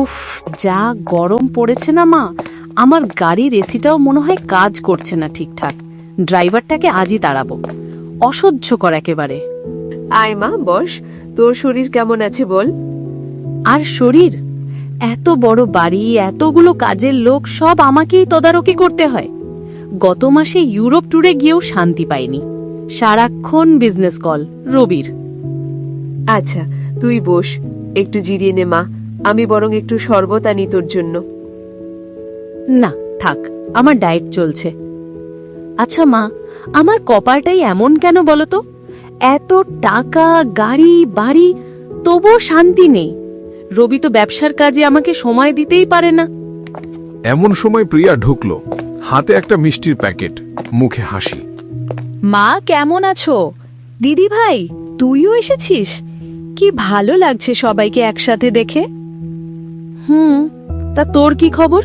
উফ, যা গরম পড়েছে না মা, আমার গাড়ির এসিটাও মনে হয় কাজ করছে না ঠিকঠাক। ড্রাইভারটাকে আজই তাড়াবো, অসহ্যকর একেবারে। আয় মা, বস। তোর শরীর কেমন আছে বল। আর শরীর, এত বড় বাড়ি, এতগুলো কাজের লোক, সব আমাকেই তদারকি করতে হয়। গত মাসে ইউরোপ ট্যুরে গিয়েও শান্তি পাইনি, সারাক্ষণ বিজনেস কল রবির। আচ্ছা, তুই বস, একটু জিরিয়ে নে মা। আমি বরং একটু শরবত আনি তোর জন্য। না থাক, আমার ডায়েট চলছে। আচ্ছা মা, আমার কপালটাই এমন কেন বলো তো? এত টাকা, গাড়ি, বাড়ি, তবুও শান্তি নেই। রবি তো ব্যবসার কাজে আমাকে সময় দিতেই পারে না। এমন সময় প্রিয়া ঢুকলো, হাতে একটা মিষ্টির প্যাকেট, মুখে হাসি। মা কেমন আছো? দিদি ভাই, তুইও এসেছিস? কি ভালো লাগছে সবাইকে একসাথে দেখে। তা তোর কি খবর?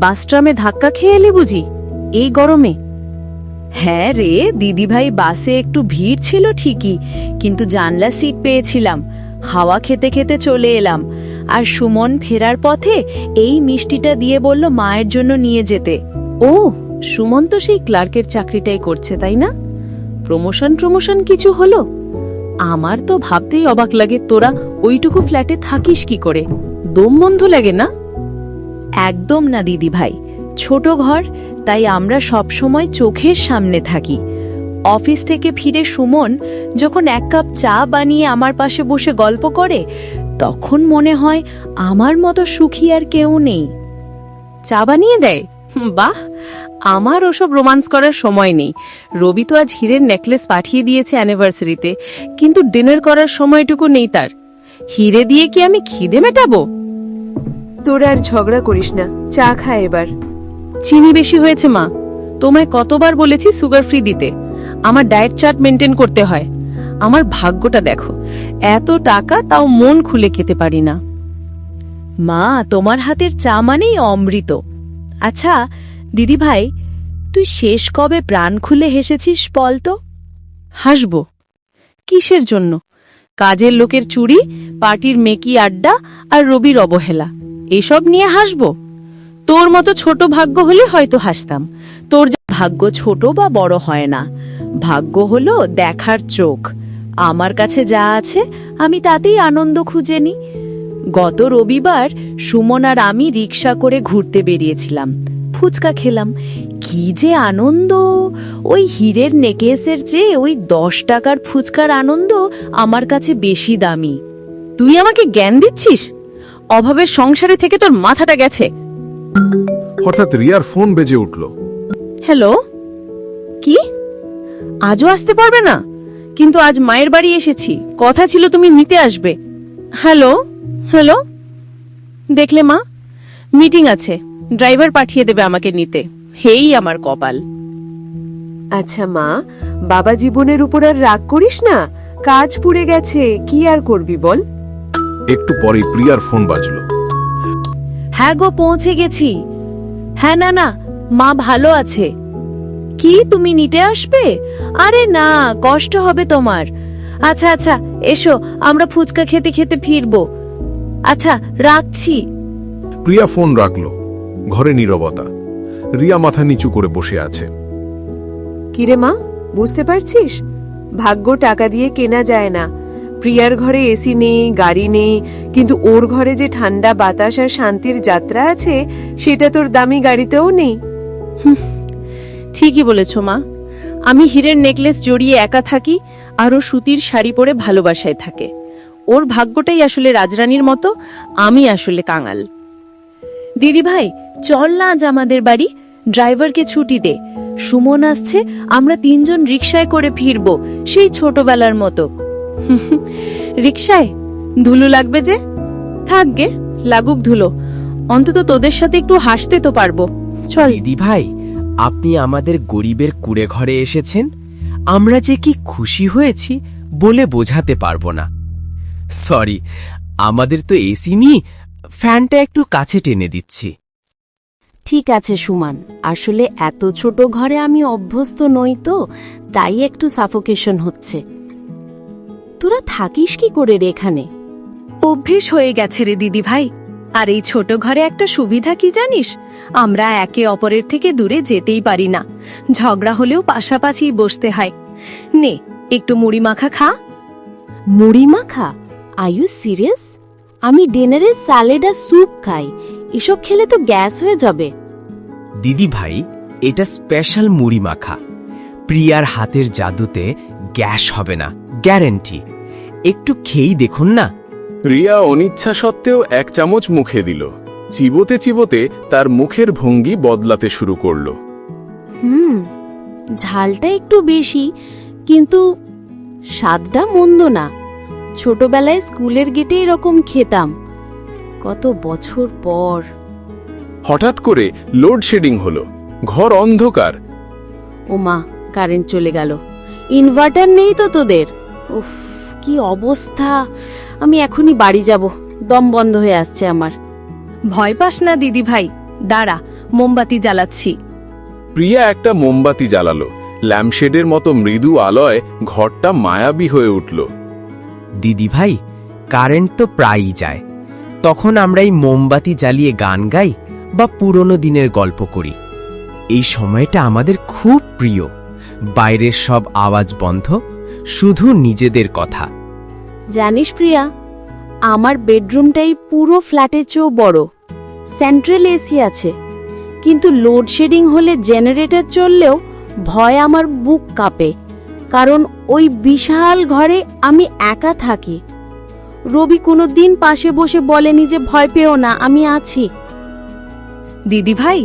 বাসট্রামে ধাক্কা খেয়ে এলি বুঝি এই গরমে? হ্যাঁ রে দিদি ভাই, বাসে একটু ভিড় ছিল ঠিকই, কিন্তু জানলা সিট পেয়েছিলাম। হাওয়া খেতে খেতে চলে এলাম। আর সুমন ফেরার পথে এই মিষ্টিটা দিয়ে বলল মায়ের জন্য নিয়ে যেতে। ও, সুমন তো সেই ক্লার্কের চাকরিটাই করছে, তাই না? প্রমোশন কিছু হলো? আমার তো ভাবতেই অবাক লাগে, তোরা ওইটুকু ফ্ল্যাটে থাকিস কি করে? দম বন্ধ লাগে না? একদম না দিদি ভাই, ছোট ঘর, তাই আমরা সব সময় চোখের সামনে থাকি। অফিস থেকে ফিরে সুমন যখন এক কাপ চা বানিয়ে আমার পাশে বসে গল্প করে, তখন মনে হয় আমার মতো সুখী আর কেউ নেই। চা বানিয়ে দেয়? বাহ, আমার ওসব রোমান্স করার সময় নেই। রবি তো আজ হীরের নেকলেস পাঠিয়ে দিয়েছে অ্যানিভার্সারিতে, কিন্তু ডিনার করার সময়টুকু নেই তার। হীরে দিয়ে কি আমি খিদে মেটাবো? তোরা আর ঝগড়া করিস না, চা খা এবার। চিনি বেশি হয়েছে মা, তোমায় কতবার বলেছি সুগার ফ্রি দিতে। আমার ডায়েট চার্ট মেনটেন করতে হয়। আমার ভাগ্যটা দেখো, এত টাকা তাও মন খুলে খেতে পারি না। মা, তোমার হাতের চা মানেই অমৃত। আচ্ছা দিদি ভাই, তুই শেষ কবে প্রাণ খুলে হেসেছিস বল তো? হাসবো কিসের জন্য? কাজের লোকের চুরি, পার্টির মেকি আড্ডা আর রবির অবহেলা, এসব নিয়ে হাসবো? তোর মতো ছোট ভাগ্য হলে হয়তো হাসতাম। তোর ভাগ্য ছোট বা বড় হয় না, ভাগ্য হলো দেখার চোখ। আমার কাছে যা আছে আমি তাতেই আনন্দ খুঁজে নিই। গত রবিবার সুমন আর আমি রিক্সা করে ঘুরতে বেরিয়েছিলাম, ফুচকা খেলাম, কি যে আনন্দ! ওই হীরের নেকলেসের চেয়ে ওই 10 টাকার ফুচকার আনন্দ আমার কাছে বেশি দামি। তুই আমাকে জ্ঞান দিচ্ছিস? অভাবের সংসারে থেকে তোর মাথাটা গেছে। হঠাৎ রিয়ার ফোন বেজে উঠল। হ্যালো, কি? আজও আসতে পারবে না? কিন্তু আজ মায়ের বাড়ি এসেছি, কথা ছিল তুমি নিতে আসবে। হ্যালো হ্যালো, দেখলে মা, মিটিং আছে, ড্রাইভার পাঠিয়ে দেবে আমাকে নিতে। হেই আমার কপাল। আচ্ছা মা, বাবা জীবনের উপর আর রাগ করিস না। কাজ পুড়ে গেছে, কি আর করবি বল। একটু পরেই প্রিয়ার ফোন বাজলো। হ্যাঁ গো, পৌঁছে গেছি। হ্যাঁ, না না, মা ভালো আছে। কি তুমি নিতে আসবে? আরে না, কষ্ট হবে তোমার। আচ্ছা আচ্ছা, এসো, আমরা ফুচকা খেতে খেতে ফিরবো। আচ্ছা রাখছি। প্রিয়া ফোন রাখলো। ঘরে নীরবতা। রিয়া মাথা নিচু করে বসে আছে। কিরে মা, বুঝতে পারছিস? ভাগ্য টাকা দিয়ে কেনা যায় না। প্রিয়ার ঘরে এসি নেই, গাড়ি নেই, কিন্তু ওর ঘরে যে ঠান্ডা বাতাস আর শান্তির যাত্রা আছে, সেটা তোর দামি গাড়িতেও নেই। ঠিকই বলেছ মা, আমি হীরের নেকলেস জড়িয়ে একা থাকি, আর ও সুতির শাড়ি পরে ভালোবাসায় থাকে। ওর ভাগ্যটাই আসলে রাজরানীর মতো, আমি আসলে কাঙাল। দিদি ভাই, চল না আজ আমাদের বাড়ি, ড্রাইভারকে ছুটি দে। সুমন আসছে, আমরা 3 জন রিকশায় করে ফিরবো, সেই ছোটবেলার মতো। রিকশায় ধুলো লাগবে যে? থাকবে, লাগুক ধুলো, অন্তত তোদের সাথে একটু হাসতে তো পারবো। চল। দিদি ভাই, আপনি আমাদের গরিবের কুড়ে ঘরে এসেছেন। আমরা যে কি খুশি হয়েছি বলে বোঝাতে পারবো না। সরি, আমাদের তো এসি নি, ফ্যানটা একটু কাছে টেনে দিচ্ছি। ঠিক আছে সুমান, আসলে এত ছোট ঘরে আমি অভ্যস্ত নই তো, তাই একটু সাফোকেশন হচ্ছে। তোরা থাকিস কি করে রে এখানে? অভ্যেস হয়ে গেছে রে দিদি ভাই। আর এই ছোট ঘরে একটা সুবিধা কি জানিস, আমরা একে অপরের থেকে দূরে যেতেই পারি না। ঝগড়া হলেও পাশাপাশি বসতে হয়। নে, একটু মুড়ি মাখা খা। মুড়ি মাখা? Are you serious? আমি ডিনারে স্যালাড আর স্যুপ খাই, এসব খেলে তো গ্যাস হয়ে যাবে। দিদি ভাই, এটা স্পেশাল মুড়ি মাখা। প্রিয়ার হাতের জাদুতে গ্যাস হবে না, গ্যারান্টি। একটু খেয়েই দেখুন না। রিয়া অনিচ্ছা সত্ত্বেও 1 চামচ মুখে দিল। চিবোতে চিবোতে তার মুখের ভঙ্গি বদলাতে শুরু করলো। ঝালটা একটু বেশি, কিন্তু স্বাদটা মন্দ না। ছোটবেলায় স্কুলের গেটে এরকম খেতাম, কত বছর পর। হঠাৎ করে লোডশেডিং হলো, ঘর অন্ধকার। ওমা, কারেন্ট চলে গেল। ইনভার্টার নেই তো তোদের? উফ, কি অবস্থা! আমি এখনই বাড়ি যাব, দম বন্ধ হয়ে আসছে আমার। ভয় পাস না দিদি ভাই, দাঁড়া, মোমবাতি জ্বালাচ্ছি। প্রিয়া একটা মোমবাতি জ্বালালো। ল্যাম্পশেডের মতো মৃদু আলোয় ঘরটা মায়াবী হয়ে উঠল। দিদি ভাই, কারেন্ট তো প্রায়ই যায়, তখন আমরা এই মোমবাতি জ্বালিয়ে গান গাই বা পুরনো দিনের গল্প করি। এই সময়টা আমাদের খুব প্রিয়। বাইরের সব আওয়াজ বন্ধ, শুধু নিজেদের কথা। জানিস প্রিয়া, আমার বেডরুমটাই পুরো ফ্ল্যাটের চেয়েও বড়। সেন্ট্রাল এসি আছে, কিন্তু লোডশেডিং হলে জেনারেটর চললেও ভয় আমার বুক কাঁপে, কারণ ওই বিশাল ঘরে আমি একা থাকি। রবি কোনোদিন পাশে বসে বলেনি যে ভয় পেও না, আমি আছি। দিদি ভাই,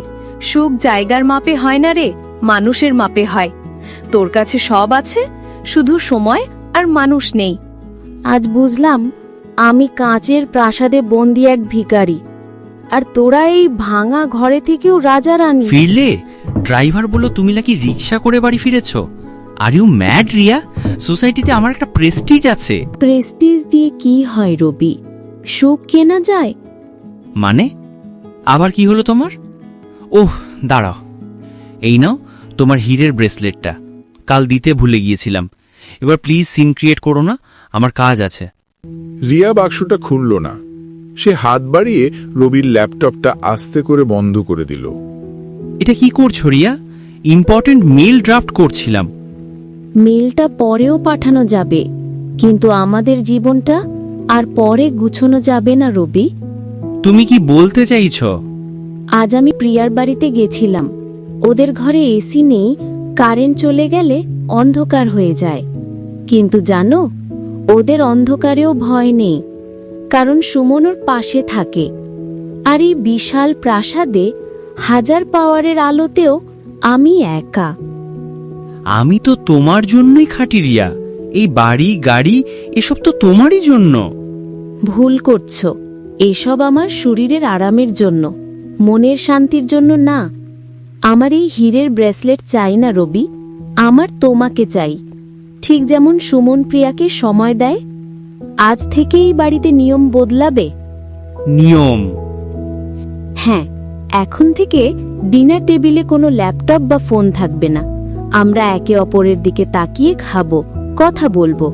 সুখ জায়গার মাপে হয় না রে, মানুষের মাপে হয়। তোর কাছে সব আছে, শুধু সময় আর মানুষ নেই। আজ বুঝলাম আমি কাঁচের প্রাসাদে বন্দি এক ভিখারি, আর তোরা এই ভাঙা ঘরে থেকেও রাজা রানী। ফিরলে? ড্রাইভার বলল তুমি নাকি রিকশা করে বাড়ি ফিরেছ। Are you mad Riya? সোসাইটিতে আমার একটা প্রেস্টিজ আছে। প্রেস্টিজ দিয়ে কি হয় রবি? সুখ কেনা যায়? মানে আবার কি হলো তোমার? ওহ, দাঁড়াও, এই নাও তোমার হীরের ব্রেসলেটটা। কাল দিতে ভুলে গিয়েছিলাম। এবার প্লিজ সিন ক্রিয়েট করো না, আমার কাজ আছে। রিয়া বাক্সটা খুলল না। সে হাত বাড়িয়ে রবির ল্যাপটপটা আস্তে করে বন্ধ করে দিল। এটা কি করছো রিয়া? ইম্পর্টেন্ট মেল ড্রাফট করছিলাম। মেলটা পরেও পাঠানো যাবে, কিন্তু আমাদের জীবনটা আর পরে গুছোনো যাবে না রবি। তুমি কি বলতে চাইছো? আজ আমি প্রিয়ার বাড়িতে গেছিলাম। ওদের ঘরে এসি নেই, কারেন্ট চলে গেলে অন্ধকার হয়ে যায়। কিন্তু জানো, ওদের অন্ধকারেও ভয় নেই, কারণ সুমন ওর পাশে থাকে। আর এই বিশাল প্রাসাদে 1000 পাওয়ারের আলোতেও আমি একা। আমি তো তোমার জন্যই খাটি রিয়া। এই বাড়ি গাড়ি এসব তো তোমারই জন্য। ভুল করছো, এসব আমার শরীরের আরামের জন্য, মনের শান্তির জন্য না। আমার এই হীরের ব্রেসলেট চাই না রবি, আমার তোমাকে চাই। ঠিক যেমন সুমন প্রিয়াকে সময় দেয়। আজ থেকে এই বাড়িতে নিয়ম বদলাবে। নিয়ম? হ্যাঁ, এখন থেকে ডিনার টেবিলে কোনো ল্যাপটপ বা ফোন থাকবে না। আমরা একে অপরের দিকে তাকিয়ে খাবো, কথা বলবো।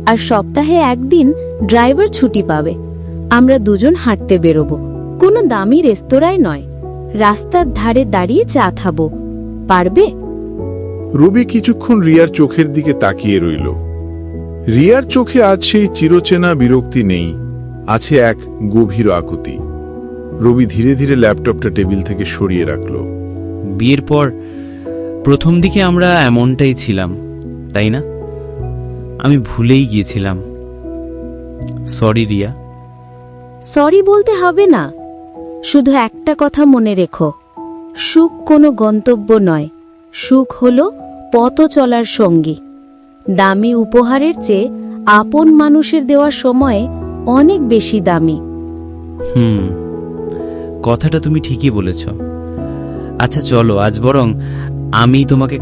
আর সপ্তাহে একদিন ড্রাইভার ছুটি পাবে। আমরা দুজন হাঁটতে বেরোবো, কোনো দামি রেস্তোরাঁয় নয়, রাস্তার ধারে দাঁড়িয়ে চা খাবো। পারবে? রবি কিছুক্ষণ রিয়ার চোখের দিকে তাকিয়ে রইল। রিয়ার চোখে আজ সেই চিরচেনা বিরক্তি নেই, আছে এক গভীর আকুতি। রবি ধীরে ধীরে ল্যাপটপটা টেবিল থেকে সরিয়ে রাখল। বিয়ের পর প্রথম দিকে আমরা এমনটাই ছিলাম, তাই না? আমি ভুলেই গিয়েছিলাম। সরি রিয়া। সরি বলতে হবে না, শুধু একটা কথা মনে রেখো, সুখ কোনো গন্তব্য নয়, সুখ হলো পথ চলার সঙ্গী। দামি উপহারের চেয়ে আপন মানুষের দেওয়ার সময় অনেক বেশি দামি। কথাটা তুমি ঠিকই বলেছ। আচ্ছা চলো, আজ বরং আমি তোমাকে